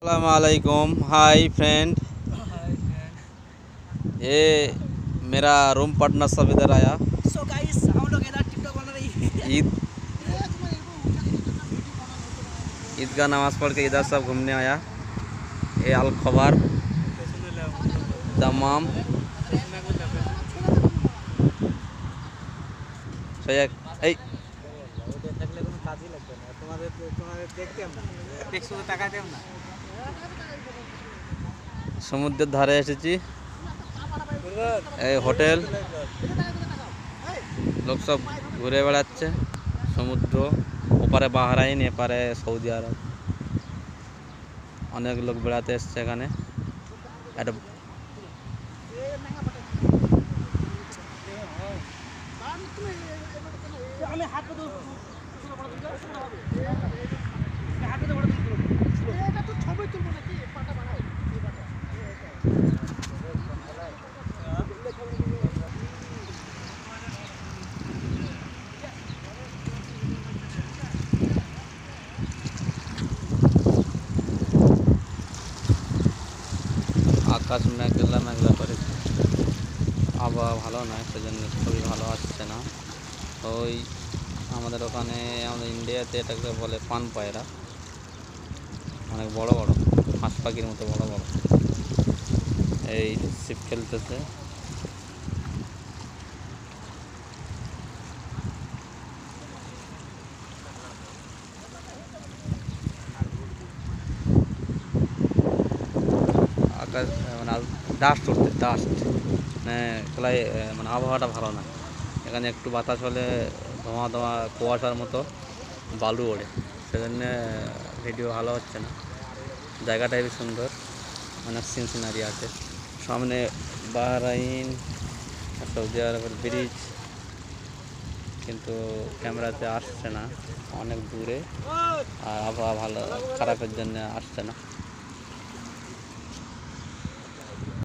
अस्सलामुअलैकुम। Hi friend. ये मेरा रूम पार्टनर सब इधर आया। सो गाइस हम लोग इधर टिकटॉक बना रही है। ईद का नमाज पढ़ के इधर सब घूमने आया। ये अल खबर दमाम সৈয়দ এই সমুদ্রের ধারে এসেছি। এই হোটেল লোক সব ঘুরে বেড়াচ্ছে। সমুদ্র ওপারে বাহরাইন, এপারে সৌদি আরব। অনেক লোক বেড়াতে এসছে এখানে। একটা আকাশ মেঘলা মেঘলা করেছে, আবহাওয়া ভালো নয়, সেজন্য ছবি ভালো আসছে না। ওই আমাদের ওখানে, আমাদের ইন্ডিয়াতে এটাকে বলে পান পায়রা, অনেক বড় বড় হাঁস পাখির মতো বড় বড়। এই ছিপ খেলতেছে। আকাশ মানে ডাস্ট উঠছে, ডাস্ট মানে খেলায়, মানে আবহাওয়াটা ভালো না। এখানে একটু বাতাস হলে ধোঁয়া ধোঁয়া কুয়াশার মতো বালু ওড়ে, সেজন্য ভিডিও ভালো হচ্ছে না। জায়গাটা খুবই সুন্দর, অনেক সিনারি আছে। সামনে বাহরাইন, সৌদি আরবের ব্রিজ, কিন্তু ক্যামেরাতে আসছে না, অনেক দূরে। আর আবহাওয়া ভালো খারাপের জন্য আসছে না।